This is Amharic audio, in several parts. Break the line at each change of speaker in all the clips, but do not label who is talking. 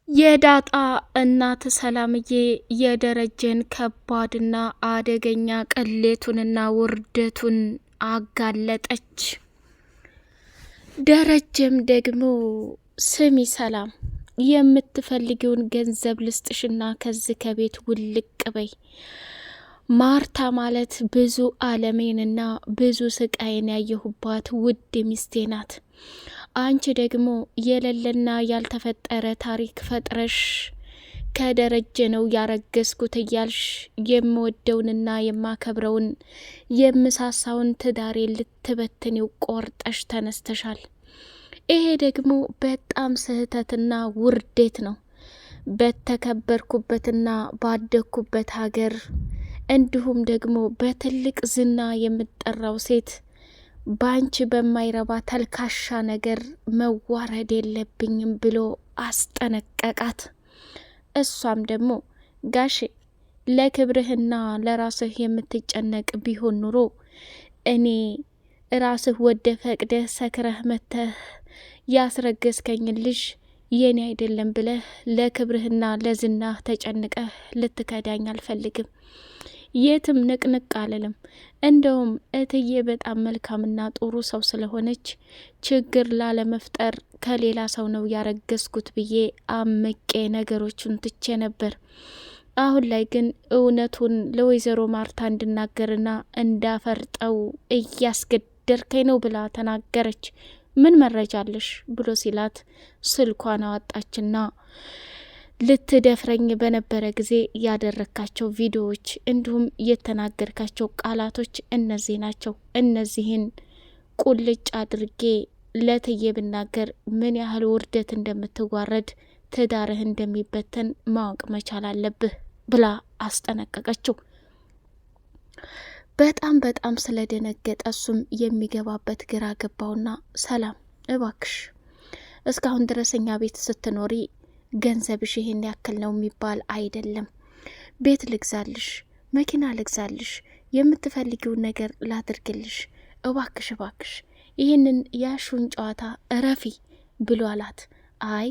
የዳጣ እናት ሰላምዬ የደረጀን ከባድና አደገኛ ቅሌቱንና ውርደቱን አጋለጠች። ደረጀም ደግሞ ስሚ ሰላም፣ የምትፈልጊውን ገንዘብ ልስጥሽና ከዚህ ከቤት ውልቅ በይ። ማርታ ማለት ብዙ ዓለሜንና ብዙ ስቃይን ያየሁባት ውድ ሚስቴ ናት። አንቺ ደግሞ የሌለና ያልተፈጠረ ታሪክ ፈጥረሽ ከደረጀ ነው ያረገዝኩት እያልሽ የምወደውንና የማከብረውን የምሳሳውን ትዳሬ ልትበትኒው ቆርጠሽ ተነስተሻል። ይሄ ደግሞ በጣም ስህተትና ውርዴት ነው። በተከበርኩበትና ባደግኩበት ሀገር እንዲሁም ደግሞ በትልቅ ዝና የምጠራው ሴት ባንቺ በማይረባ ተልካሻ ነገር መዋረድ የለብኝም ብሎ አስጠነቀቃት። እሷም ደግሞ ጋሼ ለክብርህና ለራስህ የምትጨነቅ ቢሆን ኑሮ እኔ ራስህ ወደ ፈቅደህ ሰክረህ መተህ ያስረገዝከኝ ልጅ የኔ አይደለም ብለህ ለክብርህና ለዝናህ ተጨንቀህ ልትከዳኝ አልፈልግም። የትም ንቅንቅ አልልም። እንደውም እትዬ በጣም መልካምና ጥሩ ሰው ስለሆነች ችግር ላለመፍጠር ከሌላ ሰው ነው ያረገዝኩት ብዬ አመቄ ነገሮቹን ትቼ ነበር። አሁን ላይ ግን እውነቱን ለወይዘሮ ማርታ እንድናገርና እንዳፈርጠው እያስገደርከኝ ነው ብላ ተናገረች። ምን መረጃ አለሽ ብሎ ሲላት ስልኳን አወጣችና ልትደፍረኝ በነበረ ጊዜ ያደረካቸው ቪዲዮዎች እንዲሁም የተናገርካቸው ቃላቶች እነዚህ ናቸው። እነዚህን ቁልጭ አድርጌ ለትዬ ብናገር ምን ያህል ውርደት እንደምትዋረድ ትዳርህ እንደሚበተን ማወቅ መቻል አለብህ ብላ አስጠነቀቀችው። በጣም ስለደነገጠ እሱም የሚገባበት ግራ ገባውና ሰላም እባክሽ እስካሁን ድረስ እኛ ቤት ስትኖሪ ገንዘብሽ ይሄን ያክል ነው የሚባል አይደለም። ቤት ልግዛልሽ፣ መኪና ልግዛልሽ፣ የምትፈልጊውን ነገር ላድርግልሽ፣ እባክሽ ይህንን ያሹን ጨዋታ እረፊ ብሎ አላት። አይ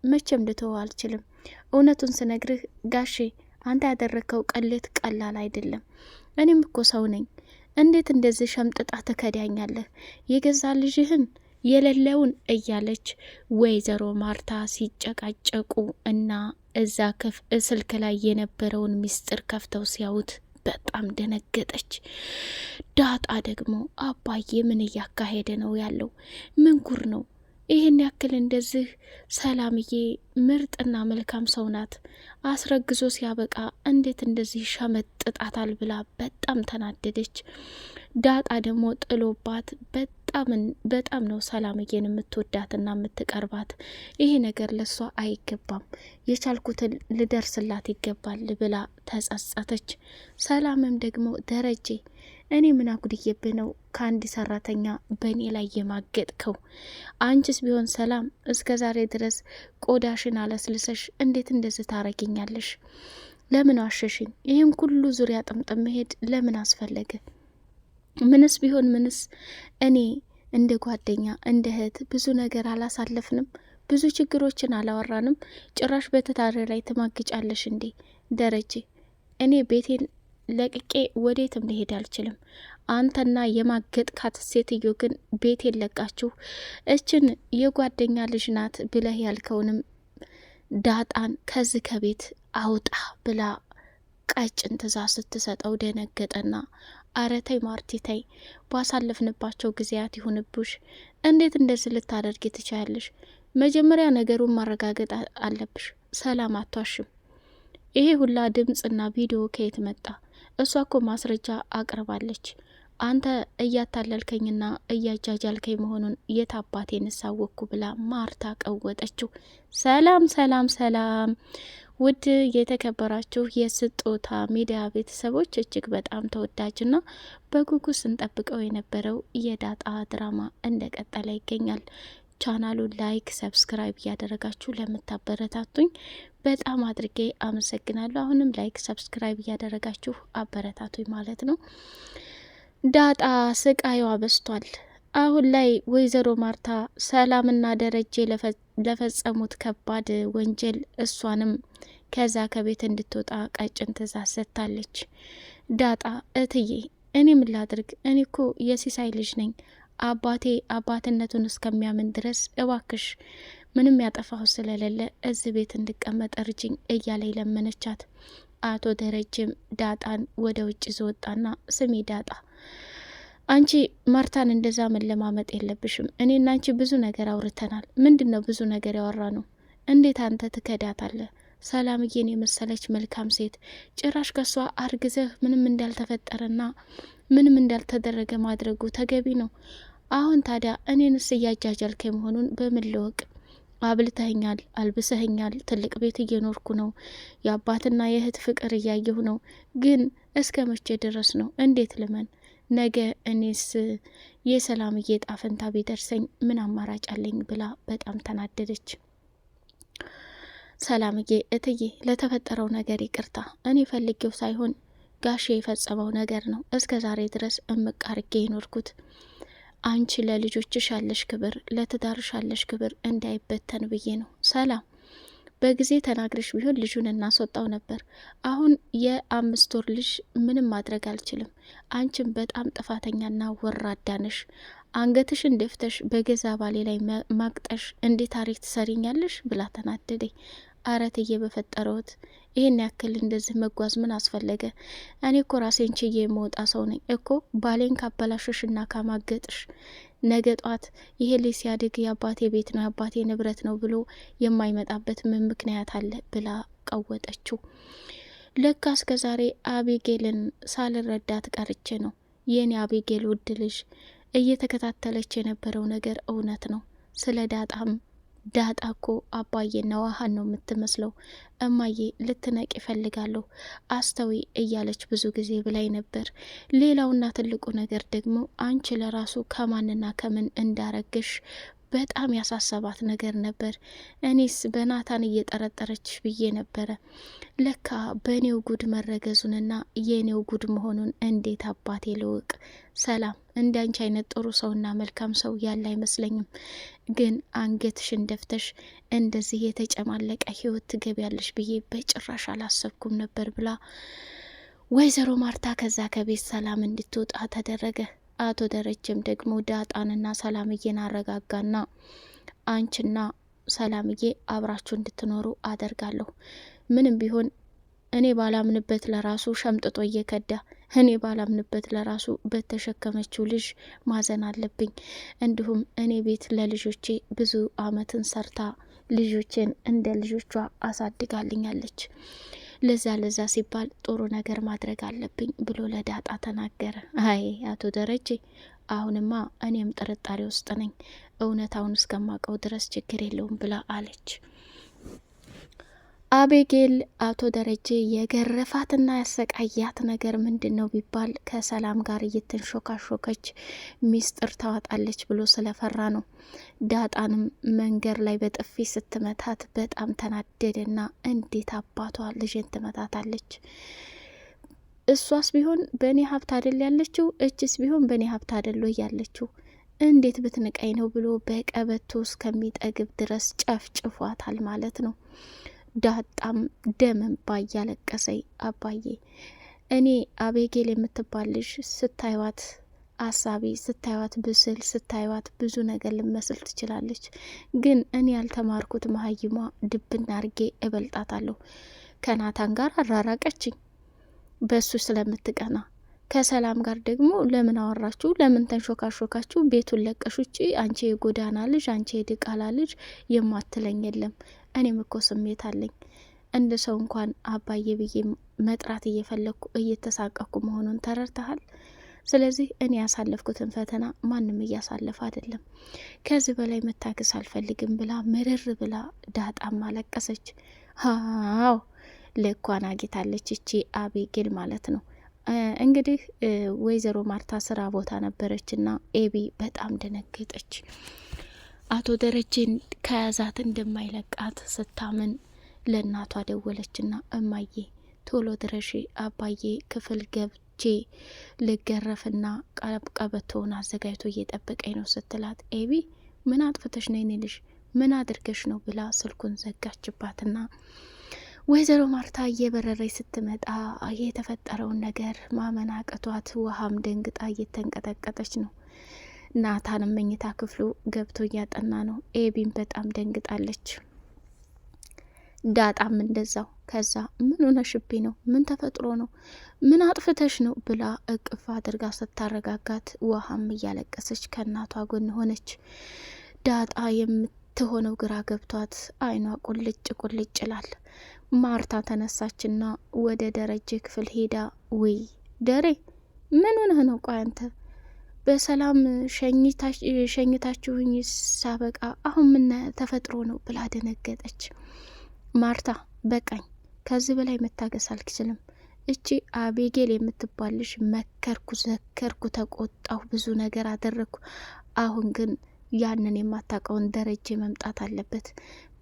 መቼም ልተው አልችልም። እውነቱን ስነግርህ ጋሼ አንተ ያደረከው ቅሌት ቀላል አይደለም። እኔም እኮ ሰው ነኝ። እንዴት እንደዚህ ሸምጥጣ ትከዳኛለህ? የገዛ ልጅህን የሌለውን እያለች ወይዘሮ ማርታ ሲጨቃጨቁ እና እዛ ስልክ ላይ የነበረውን ሚስጥር ከፍተው ሲያዩት በጣም ደነገጠች። ዳጣ ደግሞ አባዬ ምን እያካሄደ ነው ያለው? ምን ጉር ነው? ይህን ያክል እንደዚህ ሰላምዬ ምርጥና መልካም ሰው ናት። አስረግዞ ሲያበቃ እንዴት እንደዚህ ሸመጥጣታል ብላ በጣም ተናደደች። ዳጣ ደግሞ ጥሎባት በጣም ነው ሰላምዬን የምትወዳትና የምትቀርባት። ይሄ ነገር ለሷ አይገባም፣ የቻልኩትን ልደርስላት ይገባል ብላ ተጸጸተች። ሰላምም ደግሞ ደረጀ እኔ ምን አጉድዬብህ ነው ከአንድ ሰራተኛ በእኔ ላይ የማገጥከው? አንቺስ ቢሆን ሰላም እስከ ዛሬ ድረስ ቆዳሽን አለስልሰሽ እንዴት እንደዚህ ታረጊኛለሽ? ለምን ዋሸሽኝ? ይህን ሁሉ ዙሪያ ጥምጥም መሄድ ለምን አስፈለገ? ምንስ ቢሆን ምንስ እኔ እንደ ጓደኛ እንደ እህት ብዙ ነገር አላሳለፍንም? ብዙ ችግሮችን አላወራንም? ጭራሽ በትዳር ላይ ትማግጫለሽ እንዴ? ደረጀ እኔ ቤቴን ለቅቄ ወዴትም ሊሄድ አልችልም። አንተና የማገጥካት ሴትዮ ግን ቤቴን ለቃችሁ እችን የጓደኛ ልጅ ናት ብለህ ያልከውንም ዳጣን ከዚህ ከቤት አውጣ ብላ ቀጭን ትእዛዝ ስትሰጠው ደነገጠና አረተይ ማርቲ ተይ፣ ባሳለፍንባቸው ጊዜያት ይሁንብሽ። እንዴት እንደዚህ ልታደርጊ ትችያለሽ? መጀመሪያ ነገሩን ማረጋገጥ አለብሽ። ሰላም አቷሽም። ይሄ ሁላ ድምጽና ቪዲዮ ከየት መጣ? እሷ እኮ ማስረጃ አቅርባለች። አንተ እያታለልከኝና እያጃጃልከኝ መሆኑን የት አባቴን ሳወቅኩ ብላ ማርታ ቀወጠችው። ሰላም ውድ የተከበራችሁ የስጦታ ሚዲያ ቤተሰቦች እጅግ በጣም ተወዳጅና በጉጉት ስንጠብቀው የነበረው የዳጣ ድራማ እንደቀጠለ ይገኛል። ቻናሉን ላይክ፣ ሰብስክራይብ እያደረጋችሁ ለምታበረታቱኝ በጣም አድርጌ አመሰግናለሁ። አሁንም ላይክ፣ ሰብስክራይብ እያደረጋችሁ አበረታቱኝ ማለት ነው። ዳጣ ስቃዩዋ በስቷል። አሁን ላይ ወይዘሮ ማርታ ሰላምና ደረጀ ለፈጸሙት ከባድ ወንጀል እሷንም ከዛ ከቤት እንድትወጣ ቀጭን ትእዛዝ ሰጥታለች። ዳጣ እትዬ እኔ ምን ላድርግ? እኔ እኮ የሲሳይ ልጅ ነኝ። አባቴ አባትነቱን እስከሚያምን ድረስ እባክሽ ምንም ያጠፋሁ ስለሌለ እዚህ ቤት እንድቀመጥ እርጅኝ እያለ ለመነቻት። አቶ ደረጀም ዳጣን ወደ ውጭ ዘወጣና ስሚ ዳጣ፣ አንቺ ማርታን እንደዛ መለማመጥ የለብሽም። እኔና አንቺ ብዙ ነገር አውርተናል። ምንድን ነው ብዙ ነገር ያወራ ነው? እንዴት አንተ ትከዳታለህ? ሰላምዬን የመሰለች መልካም ሴት ጭራሽ ከሷ አርግዘህ ምንም እንዳልተፈጠረና ምንም እንዳልተደረገ ማድረጉ ተገቢ ነው? አሁን ታዲያ እኔንስ እያጃጃልከ መሆኑን በምን ልወቅ? አብልተኸኛል፣ አልብሰኸኛል፣ ትልቅ ቤት እየኖርኩ ነው፣ የአባትና የእህት ፍቅር እያየሁ ነው። ግን እስከ መቼ ድረስ ነው? እንዴት ልመን? ነገ እኔስ የሰላምዬ ዕጣ ፈንታ ቢደርሰኝ ምን አማራጭ አለኝ? ብላ በጣም ተናደደች። ሰላምዬ እትዬ ለተፈጠረው ነገር ይቅርታ፣ እኔ ፈልጌው ሳይሆን ጋሼ የፈጸመው ነገር ነው እስከ ዛሬ ድረስ እምቅ አርጌ የኖርኩት። አንቺ ለልጆችሽ ያለሽ ክብር፣ ለትዳርሽ ያለሽ ክብር እንዳይበተን ብዬ ነው። ሰላም በጊዜ ተናግረሽ ቢሆን ልጁን እናስወጣው ነበር። አሁን የ5 ወር ልጅ ምንም ማድረግ አልችልም። አንቺም በጣም ጥፋተኛና ወራዳ ነሽ። አንገትሽን ደፍተሽ በገዛ ባሌ ላይ ማቅጠሽ እንዴት ታሪክ ትሰሪኛለሽ? ብላ ተናደደኝ። አረትዬ በፈጠረውት ይህን ያክል እንደዚህ መጓዝ ምን አስፈለገ? እኔ እኮ ራሴን ችዬ የመውጣ ሰው ነኝ እኮ። ባሌን ካበላሸሽና ካማገጥሽ ነገ ጧት ይሄ ልጅ ሲያድግ የአባቴ ቤት ነው የአባቴ ንብረት ነው ብሎ የማይመጣበት ምን ምክንያት አለ? ብላ ቀወጠችው። ለካ እስከ ዛሬ አቢጌልን ሳልረዳት ቀርቼ ነው። የኔ አቢጌል ውድ ልጅ እየተከታተለች የነበረው ነገር እውነት ነው። ስለ ዳጣም ዳጣ እኮ አባዬና ውሃን ነው የምትመስለው። እማዬ ልትነቅ ይፈልጋለሁ አስተዊ እያለች ብዙ ጊዜ ብላይ ነበር። ሌላውና ትልቁ ነገር ደግሞ አንቺ ለራሱ ከማንና ከምን እንዳረግሽ በጣም ያሳሰባት ነገር ነበር። እኔስ በናታን እየጠረጠረች ብዬ ነበረ። ለካ በእኔው ጉድ መረገዙንና የኔው ጉድ መሆኑን እንዴት አባቴ ልውቅ። ሰላም እንዳንቺ አይነት ጥሩ ሰውና መልካም ሰው ያለ አይመስለኝም። ግን አንገትሽን ደፍተሽ እንደዚህ የተጨማለቀ ህይወት ትገቢያለሽ ብዬ በጭራሽ አላሰብኩም ነበር ብላ ወይዘሮ ማርታ ከዛ ከቤት ሰላም እንድትወጣ ተደረገ። አቶ ደረጀም ደግሞ ዳጣንና ሰላምዬን አረጋጋና አንቺና ሰላምዬ አብራችሁ እንድትኖሩ አደርጋለሁ። ምንም ቢሆን እኔ ባላምንበት ለራሱ ሸምጥጦ እየከዳ እኔ ባላምንበት ለራሱ በተሸከመችው ልጅ ማዘን አለብኝ። እንዲሁም እኔ ቤት ለልጆቼ ብዙ አመትን ሰርታ ልጆቼን እንደ ልጆቿ አሳድጋልኛለች። ለዛ ሲባል ጥሩ ነገር ማድረግ አለብኝ ብሎ ለዳጣ ተናገረ። አይ አቶ ደረጀ አሁንማ እኔም ጥርጣሬ ውስጥ ነኝ፣ እውነታውን እስከማቀው ድረስ ችግር የለውም ብላ አለች። አቤጌል አቶ ደረጀ የገረፋትና ያሰቃያት ነገር ምንድን ነው ቢባል ከሰላም ጋር እየተንሾካሾከች ሚስጥር ታወጣለች ብሎ ስለፈራ ነው። ዳጣንም መንገድ ላይ በጥፊ ስትመታት በጣም ተናደደና እንዴት አባቷ ልጅን ትመታታለች? እሷስ ቢሆን በእኔ ሀብት አደል ያለችው፣ እችስ ቢሆን በእኔ ሀብት አደሎ ያለችው፣ እንዴት ብትንቀኝ ነው ብሎ በቀበቶ እስከሚጠግብ ድረስ ጨፍጭፏታል ማለት ነው። ዳጣም ደምን ባያለቀሰኝ አባዬ እኔ አቤጌል የምትባል ልጅ ስታይዋት አሳቢ፣ ስታይዋት ብስል፣ ስታይዋት ብዙ ነገር ልመስል ትችላለች። ግን እኔ ያልተማርኩት መሀይሟ ድብና አርጌ እበልጣታለሁ። ከናታን ጋር አራራቀችኝ በሱ ስለምትቀና። ከሰላም ጋር ደግሞ ለምን አወራችሁ? ለምን ተንሾካሾካችሁ? ቤቱን ለቀሽ ውጪ፣ አንቺ የጎዳና ልጅ፣ አንቺ የድቃላ ልጅ የማትለኝ የለም። እኔም እኮ ስሜት አለኝ። እንደ ሰው እንኳን አባዬ ብዬ መጥራት እየፈለግኩ እየተሳቀኩ መሆኑን ተረድተሃል? ስለዚህ እኔ ያሳለፍኩትን ፈተና ማንም እያሳለፈ አይደለም። ከዚህ በላይ መታገስ አልፈልግም ብላ ምርር ብላ ዳጣም አለቀሰች። አዎ ልኳን አግኝታለች እቺ አቤጌል ማለት ነው። እንግዲህ ወይዘሮ ማርታ ስራ ቦታ ነበረችና ኤቢ በጣም ደነገጠች። አቶ ደረጀን ከያዛት እንደማይለቃት ስታምን ለእናቷ ደወለችና እማዬ ቶሎ ድረሺ፣ አባዬ ክፍል ገብቼ ልገረፍና ቀበቶውን አዘጋጅቶ እየጠበቀኝ ነው ስትላት፣ ኤቢ ምን አጥፍተሽ ነው? የኔ ልጅ ምን አድርገሽ ነው ብላ ስልኩን ዘጋችባትና ወይዘሮ ማርታ እየበረረች ስትመጣ የተፈጠረውን ነገር ማመን አቅቷት ውሃም ደንግጣ እየተንቀጠቀጠች ነው። ናታንም መኝታ ክፍሉ ገብቶ እያጠና ነው። ኤቢም በጣም ደንግጣለች። ዳጣም እንደዛው። ከዛ ምን ሆነሽብኝ ነው? ምን ተፈጥሮ ነው? ምን አጥፍተሽ ነው ብላ እቅፍ አድርጋ ስታረጋጋት ውሃም እያለቀሰች ከእናቷ ጎን ሆነች። ዳጣ የምትሆነው ግራ ገብቷት አይኗ ቁልጭ ቁልጭ ይላል። ማርታ ተነሳችና ወደ ደረጀ ክፍል ሄዳ ውይ ደሬ ምን ሆነህ ነው? ቆይ አንተ በሰላም ሸኝታችሁኝ ሳበቃ አሁን ምን ተፈጥሮ ነው ብላ ደነገጠች። ማርታ በቃኝ፣ ከዚህ በላይ መታገስ አልችልም። እቺ አቤጌል የምትባልሽ መከርኩ፣ ዘከርኩ፣ ተቆጣሁ፣ ብዙ ነገር አደረግኩ። አሁን ግን ያንን የማታውቀውን ደረጀ መምጣት አለበት።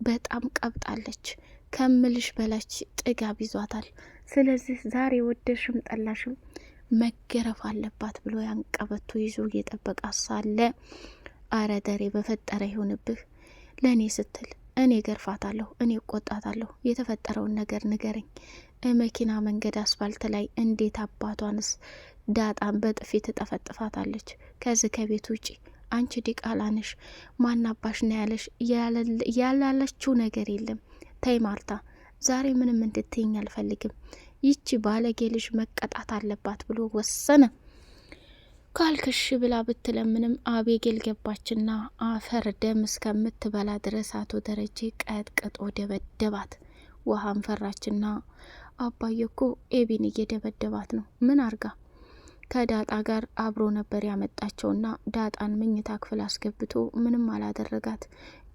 በጣም ቀብጣለች፣ ከምልሽ በላች ጥጋብ ይዟታል። ስለዚህ ዛሬ ወደሽም ጠላሽም መገረፍ አለባት ብሎ ያንቀበቶ ይዞ እየጠበቃት ሳለ አረ ደሬ በፈጠረ ይሆንብህ፣ ለእኔ ስትል እኔ ገርፋታለሁ፣ እኔ እቆጣታለሁ፣ የተፈጠረውን ነገር ንገረኝ። መኪና መንገድ አስፋልት ላይ እንዴት አባቷንስ ዳጣን በጥፊ ትጠፈጥፋታለች? ከዚህ ከቤት ውጪ አንቺ ዲቃላ ነሽ፣ ማናባሽ ነው ያለሽ? ያላለችው ነገር የለም። ተይ ማርታ፣ ዛሬ ምንም እንድትይኝ አልፈልግም። ይቺ ባለጌ ልጅ መቀጣት አለባት ብሎ ወሰነ። ካልክሽ ብላ ብትለምንም አቤጌል ገባችና አፈር ደም እስከምትበላ ድረስ አቶ ደረጀ ቀጥቅጦ ደበደባት። ውሃም ፈራችና አባዬ እኮ ኤቢን እየደበደባት ነው። ምን አርጋ? ከዳጣ ጋር አብሮ ነበር ያመጣቸውና ዳጣን መኝታ ክፍል አስገብቶ ምንም አላደረጋት።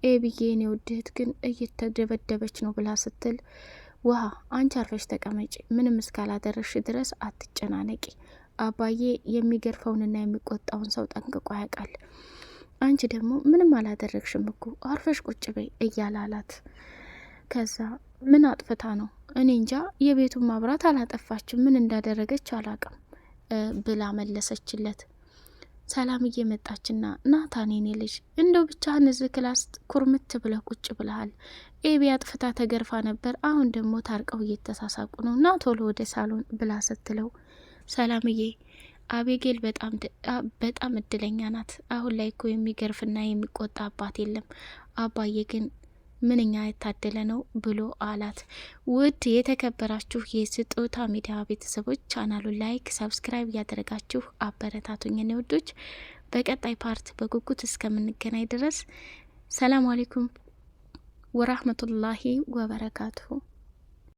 ኤቢዬ የኔ ውድህት ግን እየተደበደበች ነው ብላ ስትል ውሃ አንቺ አርፈሽ ተቀመጪ፣ ምንም እስካላደረሽ ድረስ አትጨናነቂ። አባዬ የሚገርፈውንና የሚቆጣውን ሰው ጠንቅቆ ያውቃል። አንቺ ደግሞ ምንም አላደረግሽም እኮ አርፈሽ ቁጭ በይ እያላላት፣ ከዛ ምን አጥፍታ ነው? እኔ እንጃ፣ የቤቱን ማብራት አላጠፋችም፣ ምን እንዳደረገች አላቅም ብላ መለሰችለት። ሰላም እየመጣችና ናታን የኔ ልጅ እንደው ብቻህን እዚህ ክላስ ኩርምት ብለ ቁጭ ብለሃል። ኤቢ አጥፍታ ተገርፋ ነበር፣ አሁን ደግሞ ታርቀው እየተሳሳቁ ነው፣ ና ቶሎ ወደ ሳሎን ብላ ስትለው ሰላምዬ አቤጌል በጣም እድለኛ ናት። አሁን ላይ እኮ የሚገርፍና የሚቆጣ አባት የለም። አባዬ ግን ምንኛ የታደለ ነው ብሎ አላት። ውድ የተከበራችሁ የስጦታ ሚዲያ ቤተሰቦች ቻናሉን ላይክ፣ ሰብስክራይብ እያደረጋችሁ አበረታቱኝ። እኔ ውዶች በቀጣይ ፓርት በጉጉት እስከምንገናኝ ድረስ ሰላም አለይኩም ወራህመቱላሂ ወበረካቱሁ።